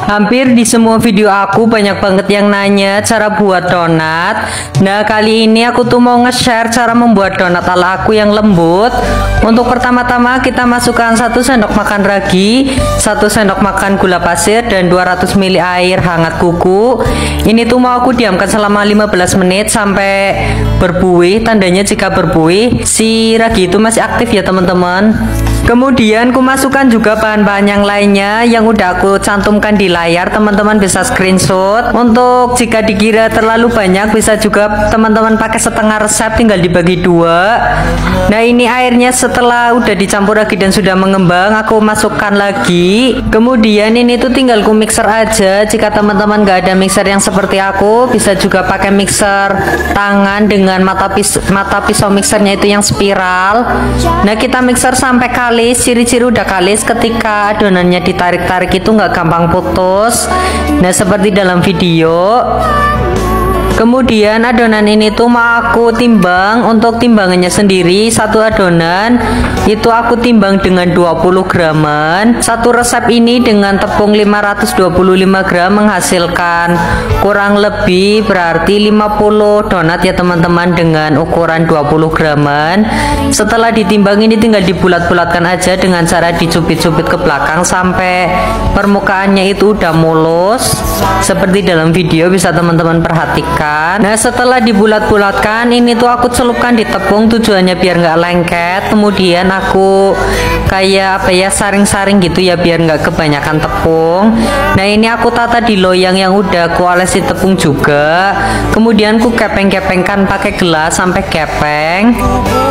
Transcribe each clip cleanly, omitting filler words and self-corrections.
Hampir di semua video aku banyak banget yang nanya cara buat donat. Nah, kali ini aku tuh mau nge-share cara membuat donat ala aku yang lembut. Untuk pertama-tama kita masukkan 1 sendok makan ragi, 1 sendok makan gula pasir, dan 200 ml air hangat kuku. Ini tuh mau aku diamkan selama 15 menit sampai berbuih. Tandanya jika berbuih si ragi itu masih aktif ya teman-teman. Kemudian ku masukkan juga bahan-bahan yang lainnya yang udah aku cantumkan di layar. Teman-teman bisa screenshot. Untuk jika dikira terlalu banyak, bisa juga teman-teman pakai setengah resep, tinggal dibagi 2. Nah, ini airnya setelah udah dicampur lagi dan sudah mengembang, aku masukkan lagi. Kemudian ini tuh tinggal ku mixer aja. Jika teman-teman gak ada mixer yang seperti aku, bisa juga pakai mixer tangan dengan mata pisau mixernya itu yang spiral. Nah, kita mixer sampai kalis. Ciri-ciri udah kalis ketika adonannya ditarik-tarik itu nggak gampang putus. Nah, seperti dalam video. Kemudian adonan ini tuh mau aku timbang. Untuk timbangannya sendiri, satu adonan itu aku timbang dengan 20 graman. Satu resep ini dengan tepung 525 gram menghasilkan kurang lebih berarti 50 donat ya teman-teman, dengan ukuran 20 graman. Setelah ditimbang ini tinggal dibulat-bulatkan aja dengan cara dicubit-cubit ke belakang sampai permukaannya itu udah mulus. Seperti dalam video bisa teman-teman perhatikan. Nah, setelah dibulat-bulatkan ini tuh aku celupkan di tepung, tujuannya biar nggak lengket. Kemudian aku kayak apa ya, saring-saring gitu ya biar nggak kebanyakan tepung. Nah, ini aku tata di loyang yang udah aku olesi tepung juga. Kemudian ku kepeng-kepengkan pakai gelas sampai kepeng.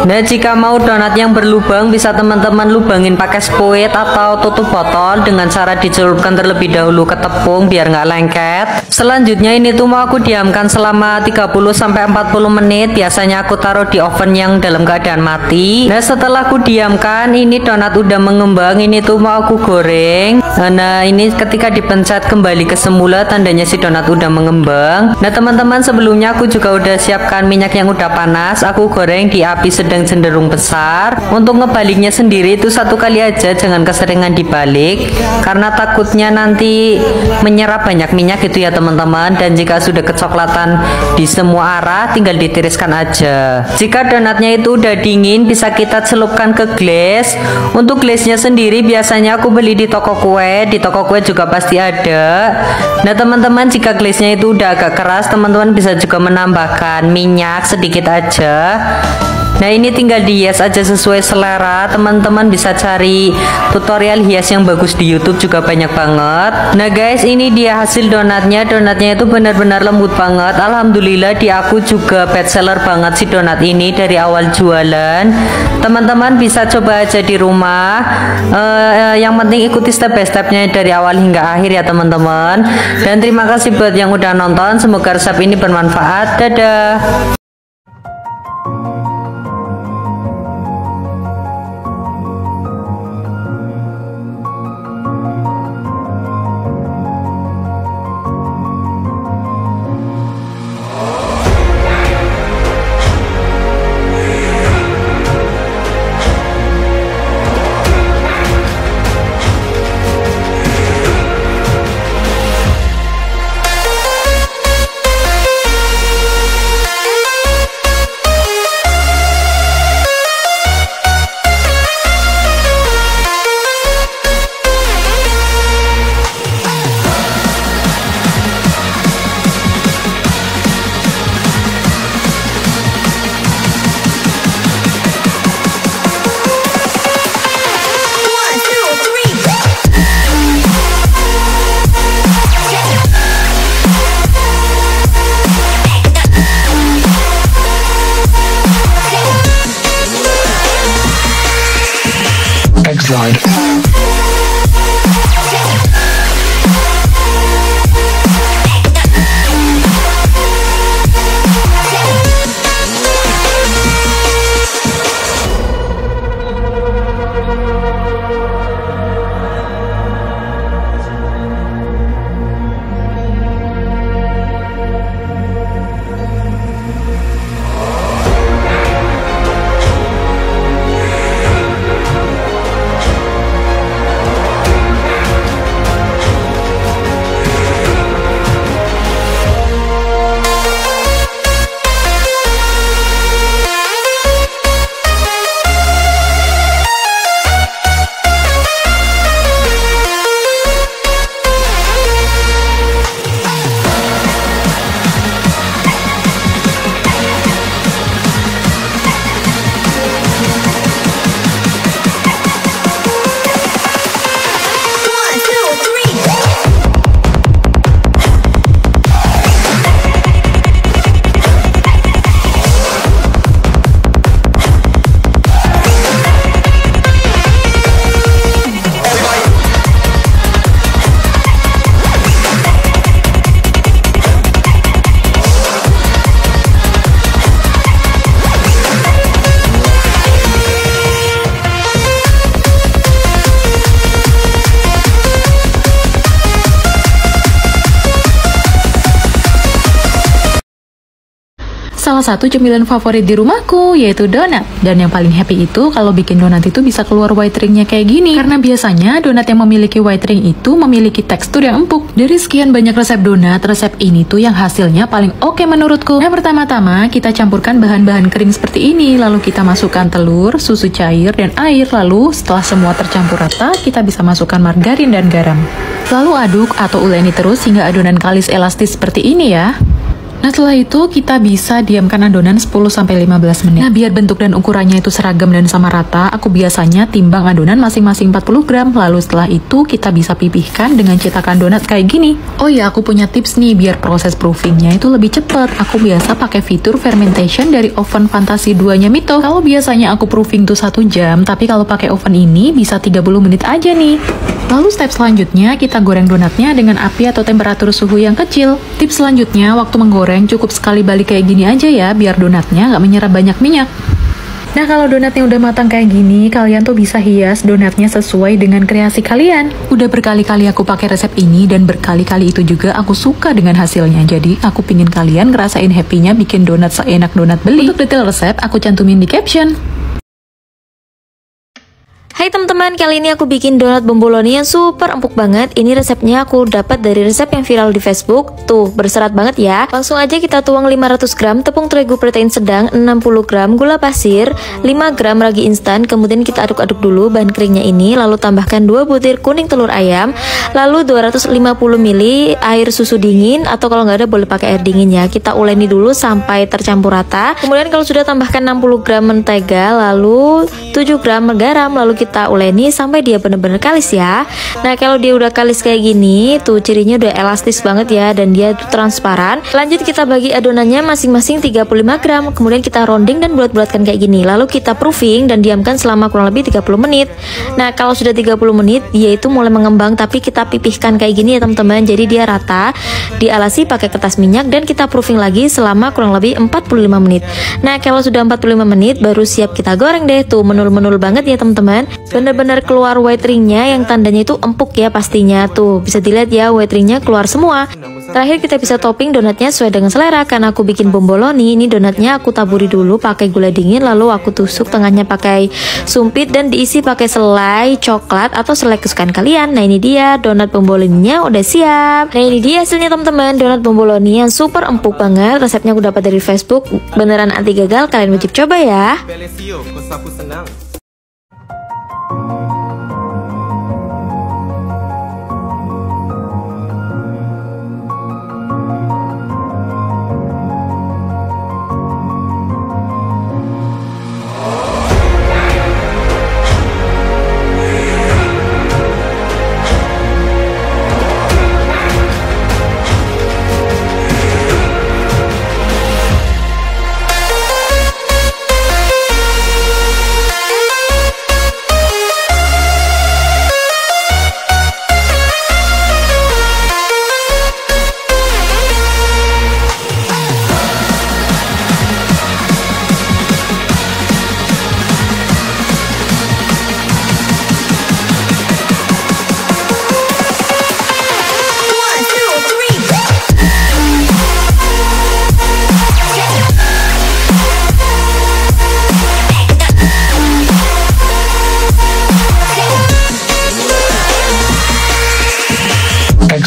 Nah, jika mau donat yang berlubang bisa teman-teman lubangin pakai spuit atau tutup botol dengan cara dicelupkan terlebih dahulu ke tepung biar nggak lengket. Selanjutnya ini tuh mau aku diamkan selama 30-40 menit. Biasanya aku taruh di oven yang dalam keadaan mati. Nah, setelah aku diamkan ini donat udah mengembang. Ini tuh mau aku goreng. Nah, ini ketika dipencet kembali ke semula tandanya si donat udah mengembang. Nah, teman-teman, sebelumnya aku juga udah siapkan minyak yang udah panas. Aku goreng di api sedang cenderung besar. Untuk ngebaliknya sendiri itu 1 kali aja, jangan keseringan dibalik karena takutnya nanti menyerap banyak minyak gitu ya teman-teman. Dan jika sudah kecoklatan di semua arah tinggal ditiriskan aja. Jika donatnya itu udah dingin bisa kita celupkan ke glass. Untuk glassnya sendiri biasanya aku beli di toko kue. Di toko kue juga pasti ada. Nah, teman-teman, jika glassnya itu udah agak keras, teman-teman bisa juga menambahkan minyak sedikit aja. Nah, ini tinggal dihias aja sesuai selera. Teman-teman bisa cari tutorial hias yang bagus di YouTube juga banyak banget. Nah guys, ini dia hasil donatnya. Donatnya itu benar-benar lembut banget. Alhamdulillah di aku juga best seller banget si donat ini dari awal jualan. Teman-teman bisa coba aja di rumah. Yang penting ikuti step by stepnya dari awal hingga akhir ya teman-teman. Dan terima kasih buat yang udah nonton. Semoga resep ini bermanfaat. Dadah. X-Ride. salah satu cemilan favorit di rumahku, yaitu donat. Dan yang paling happy itu kalau bikin donat itu bisa keluar white ringnya kayak gini. Karena biasanya donat yang memiliki white ring itu memiliki tekstur yang empuk. Dari sekian banyak resep donat, resep ini tuh yang hasilnya paling oke menurutku. Nah, pertama-tama kita campurkan bahan-bahan kering seperti ini, lalu kita masukkan telur, susu cair, dan air. Lalu setelah semua tercampur rata, kita bisa masukkan margarin dan garam. Lalu aduk atau uleni terus hingga adonan kalis elastis seperti ini ya. Nah, setelah itu kita bisa diamkan adonan 10-15 menit. Nah, biar bentuk dan ukurannya itu seragam dan sama rata, aku biasanya timbang adonan masing-masing 40 gram. Lalu setelah itu kita bisa pipihkan dengan cetakan donat kayak gini. Oh ya, aku punya tips nih biar proses proofingnya itu lebih cepat. Aku biasa pakai fitur fermentation dari oven Fantasi 2-nya Mito. Kalau biasanya aku proofing tuh 1 jam, tapi kalau pakai oven ini bisa 30 menit aja nih. Lalu step selanjutnya kita goreng donatnya dengan api atau temperatur suhu yang kecil. Tips selanjutnya waktu menggoreng cukup sekali balik kayak gini aja ya, biar donatnya nggak menyerap banyak minyak. Nah, kalau donatnya udah matang kayak gini, kalian tuh bisa hias donatnya sesuai dengan kreasi kalian. Udah berkali-kali aku pakai resep ini dan berkali-kali itu juga aku suka dengan hasilnya. Jadi aku pingin kalian ngerasain happy-nya bikin donat seenak donat beli. Untuk detail resep aku cantumin di caption. Hai teman-teman, kali ini aku bikin donat bomboloni yang super empuk banget. Ini resepnya aku dapat dari resep yang viral di Facebook. Tuh, berserat banget ya. Langsung aja kita tuang 500 gram tepung terigu protein sedang, 60 gram gula pasir, 5 gram ragi instan. Kemudian kita aduk-aduk dulu bahan keringnya ini. Lalu tambahkan 2 butir kuning telur ayam. Lalu 250 ml air susu dingin, atau kalau nggak ada boleh pakai air dingin ya. Kita uleni dulu sampai tercampur rata. Kemudian kalau sudah tambahkan 60 gram mentega, lalu 7 gram garam. Lalu kita uleni sampai dia benar-benar kalis ya. Nah, kalau dia udah kalis kayak gini, tuh cirinya udah elastis banget ya, dan dia tuh transparan. Lanjut kita bagi adonannya masing-masing 35 gram. Kemudian kita rounding dan bulat-bulatkan kayak gini. Lalu kita proofing dan diamkan selama kurang lebih 30 menit. Nah, kalau sudah 30 menit, dia itu mulai mengembang, tapi kita pipihkan kayak gini ya teman-teman. Jadi dia rata, dialasi pakai kertas minyak, dan kita proofing lagi selama kurang lebih 45 menit. Nah, kalau sudah 45 menit, baru siap kita goreng deh. Tuh menul-menul banget ya teman-teman. Bener-bener keluar white ringnya, yang tandanya itu empuk ya pastinya. Tuh bisa dilihat ya, white ringnya keluar semua. Terakhir kita bisa topping donatnya sesuai dengan selera. Karena aku bikin bomboloni, ini donatnya aku taburi dulu pakai gula dingin, lalu aku tusuk tengahnya pakai sumpit dan diisi pakai selai coklat atau selai kesukaan kalian. Nah, ini dia donat bomboloninya udah siap. Nah, ini dia hasilnya teman-teman, donat bomboloni yang super empuk banget. Resepnya aku dapat dari Facebook, beneran anti gagal, kalian wajib coba ya.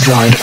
Slide.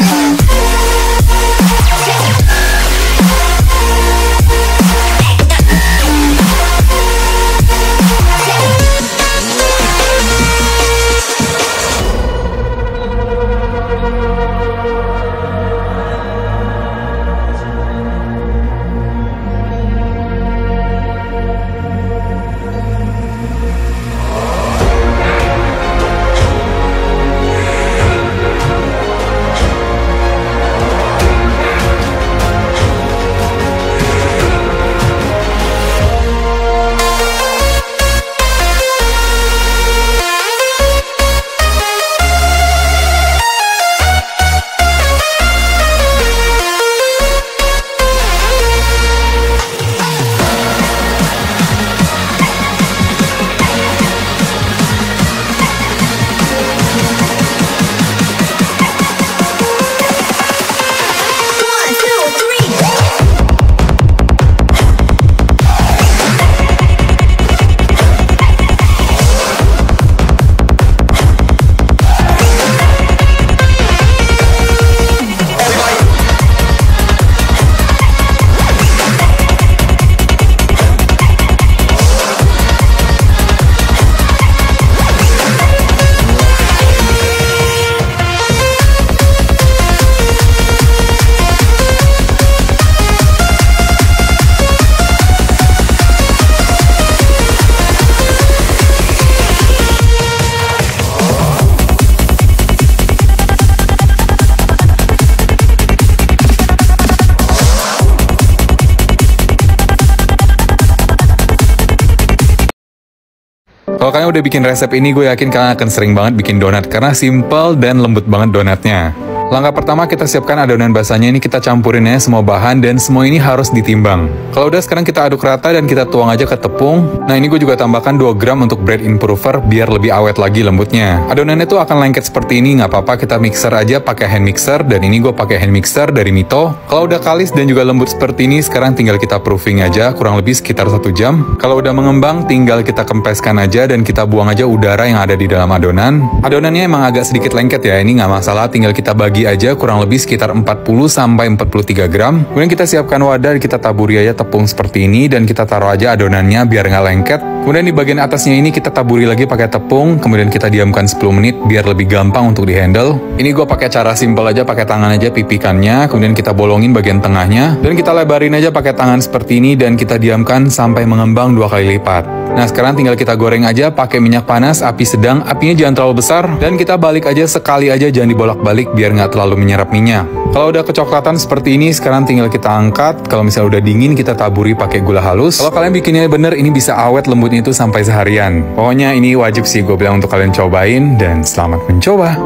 Kalau kalian udah bikin resep ini, gue yakin kalian akan sering banget bikin donat karena simple dan lembut banget donatnya. Langkah pertama, kita siapkan adonan basahnya. Ini kita campurin ya semua bahan dan semua ini harus ditimbang. Kalau udah, sekarang kita aduk rata dan kita tuang aja ke tepung. Nah, ini gue juga tambahkan 2 gram untuk bread improver biar lebih awet lagi lembutnya. Adonannya tuh akan lengket seperti ini, nggak apa-apa, kita mixer aja pakai hand mixer, dan ini gue pakai hand mixer dari Mito. Kalau udah kalis dan juga lembut seperti ini, sekarang tinggal kita proofing aja kurang lebih sekitar 1 jam. Kalau udah mengembang, tinggal kita kempeskan aja dan kita buang aja udara yang ada di dalam adonan. Adonannya emang agak sedikit lengket ya, ini nggak masalah, tinggal kita bagi aja kurang lebih sekitar 40-43 gram. Kemudian kita siapkan wadah, kita taburi aja tepung seperti ini dan kita taruh aja adonannya biar nggak lengket. Kemudian di bagian atasnya ini kita taburi lagi pakai tepung, kemudian kita diamkan 10 menit biar lebih gampang untuk dihandle. Ini gue pakai cara simple aja, pakai tangan aja pipikannya, kemudian kita bolongin bagian tengahnya dan kita lebarin aja pakai tangan seperti ini dan kita diamkan sampai mengembang 2 kali lipat. Nah, sekarang tinggal kita goreng aja pakai minyak panas, api sedang, apinya jangan terlalu besar, dan kita balik aja sekali aja, jangan dibolak-balik biar nggak terlalu menyerap minyak. Kalau udah kecoklatan seperti ini, sekarang tinggal kita angkat. Kalau misalnya udah dingin, kita taburi pakai gula halus. Kalau kalian bikinnya bener, ini bisa awet lembutnya itu sampai seharian. Pokoknya ini wajib sih gue bilang untuk kalian cobain, dan selamat mencoba.